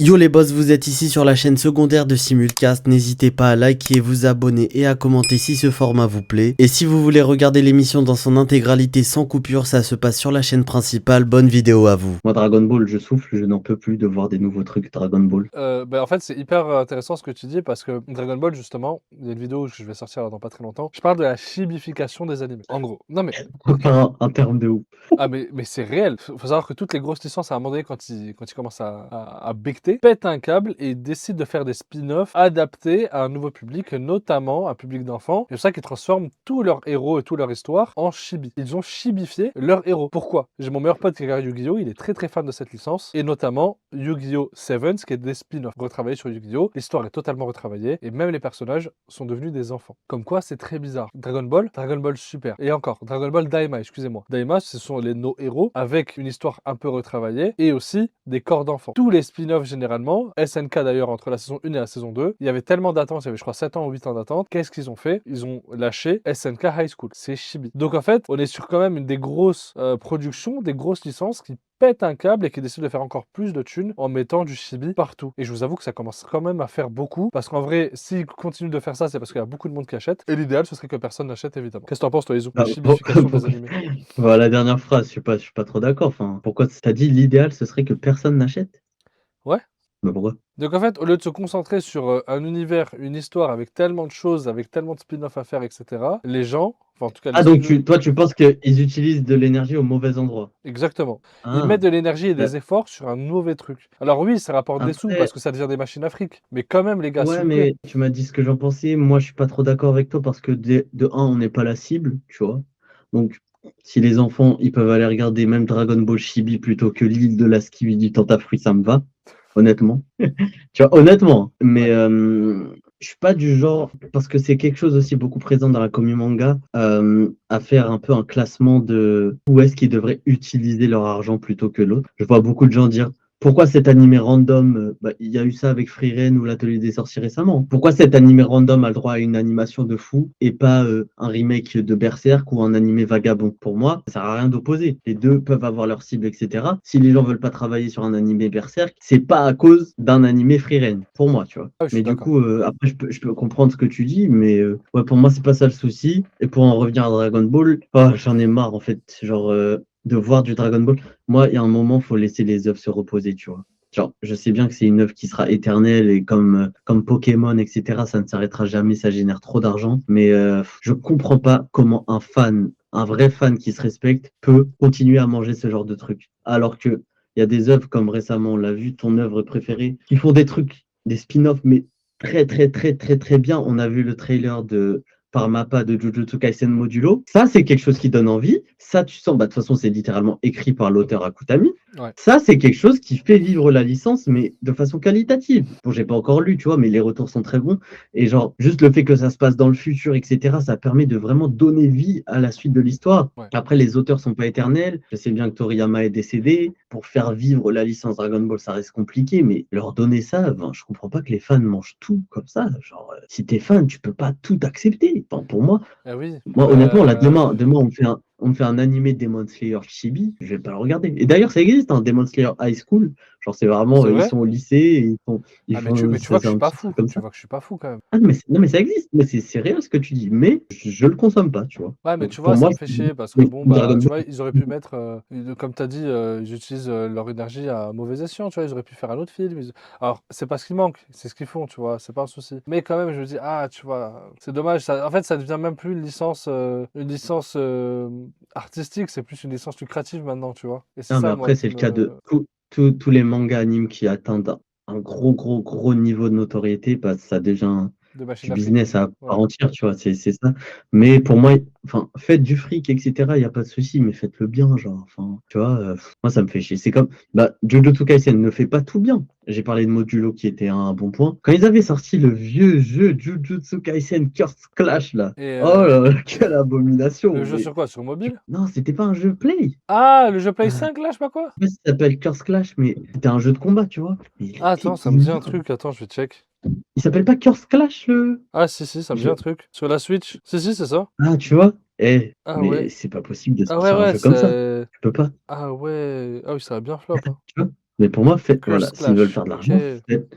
Yo les boss, vous êtes ici sur la chaîne secondaire de Simulcast, n'hésitez pas à liker, vous abonner et à commenter si ce format vous plaît. Et si vous voulez regarder l'émission dans son intégralité sans coupure, ça se passe sur la chaîne principale, bonne vidéo à vous. Moi, Dragon Ball, je souffle, je n'en peux plus de voir des nouveaux trucs Dragon Ball. En fait, c'est hyper intéressant ce que tu dis parce que Dragon Ball, justement, il y a une vidéo que je vais sortir là dans pas très longtemps. Je parle de la chibification des animés. En gros. Non, mais. Un terme de ouf. Ah, mais c'est réel. Faut savoir que toutes les grosses licences, à un moment donné, quand ils commencent à becter, pètent un câble et décident de faire des spin-offs adaptés à un nouveau public, notamment un public d'enfants. C'est pour ça qu'ils transforment tous leurs héros et toute leur histoire en chibi. Ils ont chibifié leurs héros. Pourquoi? J'ai mon meilleur pote qui regarde Yu-Gi-Oh! Il est très très fan de cette licence. Et notamment Yu-Gi-Oh! Sevens, qui est des spin-offs retravaillés sur Yu-Gi-Oh! L'histoire est totalement retravaillée et même les personnages sont devenus des enfants. Comme quoi, c'est très bizarre. Dragon Ball Super. Et encore, Dragon Ball Daima, excusez-moi. Daima, ce sont nos héros avec une histoire un peu retravaillée et aussi des corps d'enfants. Tous les spin-offs généralement, SNK d'ailleurs entre la saison 1 et la saison 2, il y avait tellement d'attente, il y avait je crois 7 ans ou 8 ans d'attente. Qu'est-ce qu'ils ont fait? Ils ont lâché SNK High School. C'est chibi. Donc en fait, on est sur quand même une des grosses productions, des grosses licences qui pètent un câble et qui décident de faire encore plus de thunes en mettant du chibi partout. Et je vous avoue que ça commence quand même à faire beaucoup parce qu'en vrai, s'ils continuent de faire ça, c'est parce qu'il y a beaucoup de monde qui achète. Et l'idéal, ce serait que personne n'achète évidemment. Qu'est-ce que t'en penses toi, Izu? La chibification des animés. Voilà, la dernière phrase, je suis pas trop d'accord. Enfin, pourquoi t'as dit l'idéal, ce serait que personne n'achète? Ouais. Mais pourquoi? Donc en fait, au lieu de se concentrer sur un univers, une histoire avec tellement de choses, avec tellement de spin-off à faire, etc., les gens, enfin en tout cas les Ah, donc studios, toi, tu penses qu'ils utilisent de l'énergie au mauvais endroit? exactement, ils Ah, mettent de l'énergie et bah, des efforts sur un mauvais truc. Alors oui, ça rapporte des sous après, parce que ça devient des machines à fric, mais quand même les gars, s'il ouais, vous plaît. mais tu m'as dit ce que j'en pensais. Moi, je suis pas trop d'accord avec toi parce que de un, on n'est pas la cible, tu vois. Donc, si les enfants, ils peuvent aller regarder même Dragon Ball Chibi plutôt que l'île de la Skibidi du Tentafruit, ça me va, honnêtement. Tu vois, honnêtement. Mais Ouais. je suis pas du genre, parce que c'est quelque chose aussi beaucoup présent dans la commu manga, à faire un peu un classement de où est-ce qu'ils devraient utiliser leur argent plutôt que l'autre. Je vois beaucoup de gens dire pourquoi cet animé random, bah, il y a eu ça avec Frieren ou l'Atelier des Sorciers récemment. Pourquoi cet animé random a le droit à une animation de fou et pas un remake de Berserk ou un animé vagabond? Pour moi, ça sert à rien d'opposer. Les deux peuvent avoir leur cible, etc. Si les gens veulent pas travailler sur un animé Berserk, c'est pas à cause d'un animé Frieren, pour moi, tu vois. Ah, je Mais suis du d'accord. coup, après, je peux comprendre ce que tu dis, mais ouais, pour moi, c'est pas ça le souci. Et pour en revenir à Dragon Ball, oh, j'en ai marre, en fait, genre, de voir du Dragon Ball. Moi, il y a un moment, il faut laisser les œuvres se reposer, tu vois. Genre, je sais bien que c'est une œuvre qui sera éternelle et comme Pokémon, etc., ça ne s'arrêtera jamais, ça génère trop d'argent. Mais je comprends pas comment un fan, un vrai fan qui se respecte, peut continuer à manger ce genre de trucs. Alors que il y a des œuvres comme récemment, on l'a vu, ton œuvre préférée, qui font des trucs, des spin-offs, mais très, très, très, très, très bien. On a vu le trailer de par Mappa de Jujutsu Kaisen Modulo. Ça, c'est quelque chose qui donne envie. Ça, tu sens, bah, de toute façon, c'est littéralement écrit par l'auteur Akutami. Ouais. Ça, c'est quelque chose qui fait vivre la licence, mais de façon qualitative. Bon, j'ai pas encore lu, tu vois, mais les retours sont très bons. Et genre, juste le fait que ça se passe dans le futur, etc., ça permet de vraiment donner vie à la suite de l'histoire. Ouais. Après, les auteurs sont pas éternels. Je sais bien que Toriyama est décédé. Pour faire vivre la licence Dragon Ball, ça reste compliqué, mais leur donner ça, ben, je comprends pas que les fans mangent tout comme ça. Genre, si t'es fan, tu peux pas tout accepter. Enfin, pour moi, Ah oui. honnêtement, là, demain on me fait un animé Demon Slayer Chibi, je vais pas le regarder. Et d'ailleurs, ça existe, hein, Demon Slayer High School. Genre, c'est vraiment, C'est ils vrai? sont au lycée, et ils Ah font, mais tu vois que c'est je suis un pas petit fou. truc comme Tu ça. vois que je suis pas fou quand même. Ah, non, mais ça existe, mais c'est réel ce que tu dis, mais je le consomme pas, tu vois. Ouais, mais Donc, tu pour vois, ça moi, me fait chier parce que c'est bon, Dragon bah, tu vois, Ball. ils auraient pu mettre, comme tu as dit, ils utilisent leur énergie à mauvais escient, tu vois, ils auraient pu faire un autre film. Alors, c'est pas ce qui manque, c'est ce qu'ils font, tu vois, c'est pas un souci. Mais quand même, je me dis, ah, tu vois, c'est dommage. En fait, ça devient même plus une licence artistique, c'est plus une licence lucrative maintenant, tu vois. Et c'est Non, mais ça, moi, après, qui c'est le cas de me. tous les mangas animes qui atteignent un gros, gros, gros niveau de notoriété, bah, ça devient De machine du à fric. business à part Ouais. entière, tu vois, c'est ça. Mais pour moi, enfin, faites du fric, etc., il n'y a pas de souci, mais faites-le bien, genre, enfin, tu vois, moi, ça me fait chier. C'est comme, bah, Jujutsu Kaisen ne fait pas tout bien. J'ai parlé de Modulo qui était un bon point. Quand ils avaient sorti le vieux jeu Jujutsu Kaisen Curse Clash, là, Et oh là là, quelle abomination, le jeu mais sur quoi? Sur mobile? non, c'était pas un jeu Play. Ah, le jeu Play Euh, 5, là, je sais pas quoi? sais pas si ça s'appelle Curse Clash, mais c'était un jeu de combat, tu vois. Mais il Ah, était attends, ça me dit un ignoble. truc, attends, je vais check. Il s'appelle pas Curse Clash, le Ah, si, ça me dit jeu. un truc. Sur la Switch? Si, c'est ça. Ah, tu vois? Eh, Ah mais ouais. c'est pas possible de Ah ouais, sortir un ouais, jeu comme ça. c'est. Tu peux pas, Ah ouais. Ah oui, ça va bien flop, hein. tu vois? Mais pour moi, Curse s'ils veulent Clash. faire de Ok. l'argent,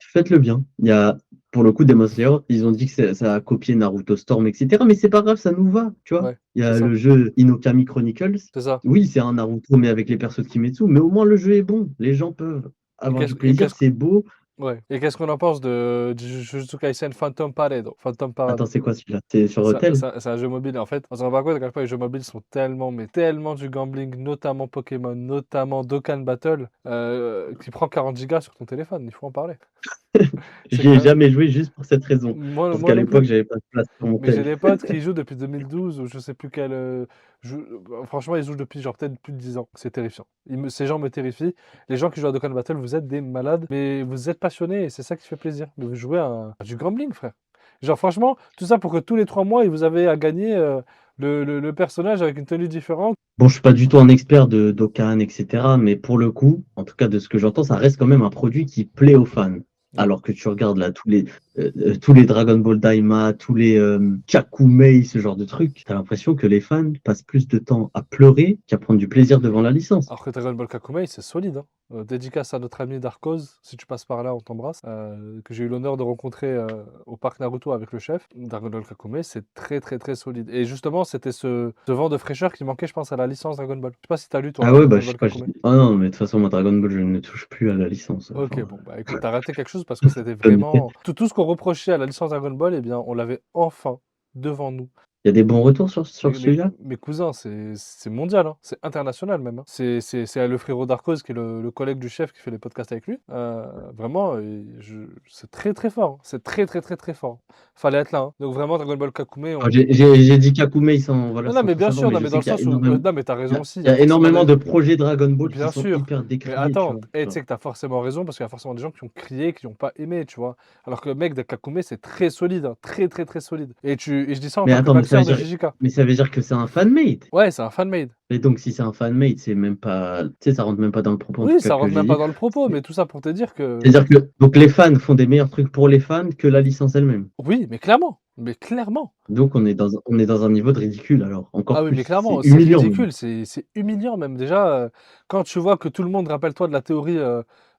faites-le bien. Il y a, pour le coup, Demon Slayer, ils ont dit que ça a copié Naruto Storm, etc. Mais c'est pas grave, ça nous va, tu vois. Ouais, Il y c'est a ça. le jeu Inokami Chronicles. C'est ça. Oui, c'est un Naruto, mais avec les persos de Kimetsu. Mais au moins, le jeu est bon. Les gens peuvent Et avoir qu'est-ce du et plaisir, qu'est-ce c'est beau. ouais. Et qu'est-ce qu'on en pense du Jujutsu Kaisen Phantom Parade? Phantom Parade. Attends, c'est quoi celui-là? C'est sur Ça, Hotel? c'est un jeu mobile. En fait, on se rend pas compte à quel point les jeux mobiles sont tellement, mais tellement du gambling, notamment Pokémon, notamment Dokkan Battle, qui prend 40 gigas sur ton téléphone. Il faut en parler. C'est J'y ai quand même... jamais joué juste pour cette raison. Parce moi qu'à non l'époque, plus. j'avais pas de place sur mon Mais j'ai tel. des potes qui y jouent depuis 2012 ou je sais plus quel. Franchement, ils jouent depuis genre peut-être plus de 10 ans. C'est terrifiant. Ces gens me terrifient. Les gens qui jouent à Dokkan Battle, vous êtes des malades, mais vous êtes passionnés et c'est ça qui fait plaisir. Mais vous jouez à du gambling, frère. Genre, franchement, tout ça pour que tous les 3 mois, vous avez à gagner le personnage avec une tenue différente. Bon, je suis pas du tout un expert de Dokkan, etc. Mais pour le coup, en tout cas de ce que j'entends, ça reste quand même un produit qui plaît aux fans. Ouais. Alors que tu regardes là tous les Dragon Ball Daima, tous les Kakumei, ce genre de trucs, t'as l'impression que les fans passent plus de temps à pleurer qu'à prendre du plaisir devant la licence. Alors que Dragon Ball Kakumei, c'est solide, hein. Dédicace à notre ami Darkoz, si tu passes par là, on t'embrasse, que j'ai eu l'honneur de rencontrer au parc Naruto avec le chef. Dragon Ball Kakumei, c'est très très très solide. Et justement, c'était ce vent de fraîcheur qui manquait, je pense, à la licence Dragon Ball. Je sais pas si t'as lu, Ah toi, ouais, bah Dragon je sais Ball pas. Kakumei. Ah non, mais de toute façon, moi, Dragon Ball, je ne touche plus à la licence. Ok, Enfin, bon, bah écoute, t'as raté quelque chose parce que c'était honnêtement. vraiment... Tout ce qu'on reprochait à la licence Dragon Ball, eh bien, on l'avait enfin devant nous. Il y a des bons retours sur Mais, mais, celui-là? mais cousin, c'est mondial, hein. C'est international même, hein. C'est le frérot Darkoz qui est le collègue du chef qui fait les podcasts avec lui. Vraiment, c'est très très fort, hein. C'est très très très très fort. Fallait être là, hein. Donc vraiment, Dragon Ball Kakumei, Ah, j'ai dit Kakumei sans, voilà, non, non, sans mais trop bien savoir, sûr, mais non, je mais dans sais le qu'il y a sens où... énormément, non, mais t'as raison aussi, il il y y a a forcément énormément des... de projets Dragon Ball qui Bien sont sûr, hyper mais décriés, tu attends, vois. tu sais que t'as forcément raison parce qu'il y a forcément des gens qui ont crié, qui n'ont pas aimé, tu vois. Alors que le mec de Kakumei, c'est très solide, hein, très très très solide. Et je dis ça en Mais tant que attends, maxeur de JJK. mais ça veut dire que c'est un fan-made. Ouais, c'est un fan-made. Et donc, si c'est un fan-made, c'est même pas, tu sais, ça rentre même pas dans le propos, en tout Oui, cas, ça que rentre j'ai même pas dit. dans le propos, mais tout ça pour te dire que... C'est-à-dire que, donc, les fans font des meilleurs trucs pour les fans que la licence elle-même. Oui, mais clairement, mais clairement. Donc, on est dans un niveau de ridicule, alors, encore Ah oui, plus. mais C'est clairement, c'est humiliant, même. ridicule, c'est humiliant même. Déjà, quand tu vois que tout le monde, rappelle-toi de la théorie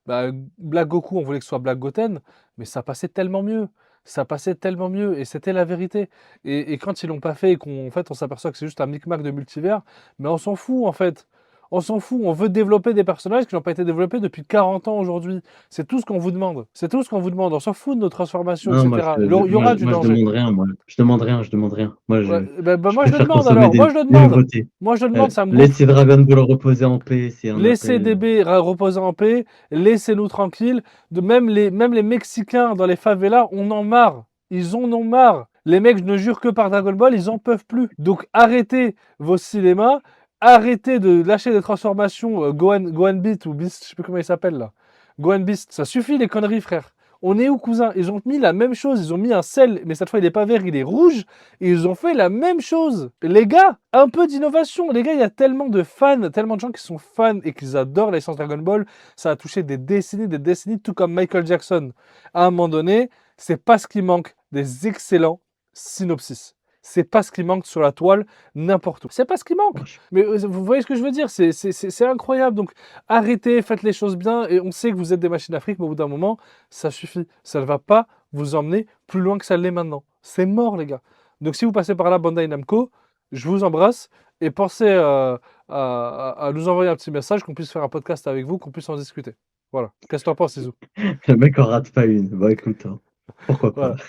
bah, Black Goku, on voulait que ce soit Black Goten, mais ça passait tellement mieux. Ça passait tellement mieux, et c'était la vérité. Et quand ils l'ont pas fait, et qu'en fait, on s'aperçoit que c'est juste un micmac de multivers, mais on s'en fout, en fait. On s'en fout, on veut développer des personnages qui n'ont pas été développés depuis 40 ans aujourd'hui. C'est tout ce qu'on vous demande. C'est tout ce qu'on vous demande. On s'en fout de nos transformations, Non, etc. Il y aura du moi, je danger. demande rien, moi. Je demande rien. Ouais, Je moi je le préfère demande consommer alors, moi je le des demande. nouveautés. Moi je le demande, ça me gonfle. Laissez Dragon Ball reposer en paix, c'est un Laissez appel. DB reposer en paix, laissez-nous tranquilles. Même les Mexicains dans les favelas, on en marre. Ils en ont marre. Les mecs ne jurent que par Dragon Ball, ils en peuvent plus. Donc arrêtez vos cinémas, arrêtez de lâcher des transformations Gohan Beast ou Beast, je sais plus comment il s'appelle là. Gohan Beast, ça suffit les conneries, frère. On est où, cousin? Ils ont mis la même chose, ils ont mis un sel, mais cette fois il n'est pas vert, il est rouge, et ils ont fait la même chose. Les gars, un peu d'innovation. Les gars, il y a tellement de fans, tellement de gens qui sont fans et qui adorent la licence Dragon Ball. Ça a touché des décennies, tout comme Michael Jackson. À un moment donné, c'est pas ce qui manque, des excellents synopsis. C'est pas ce qui manque sur la toile, n'importe où. C'est pas ce qui manque. Mais vous voyez ce que je veux dire? C'est incroyable. Donc arrêtez, faites les choses bien. Et on sait que vous êtes des machines d'Afrique, mais au bout d'un moment, ça suffit. Ça ne va pas vous emmener plus loin que ça l'est maintenant. C'est mort, les gars. Donc si vous passez par là, Bandai Namco, je vous embrasse. Et pensez à nous envoyer un petit message, qu'on puisse faire un podcast avec vous, qu'on puisse en discuter. Voilà. Qu'est-ce que tu en penses, Isou? Le mec en rate pas une. Bah écoute, hein, pourquoi pas. Voilà.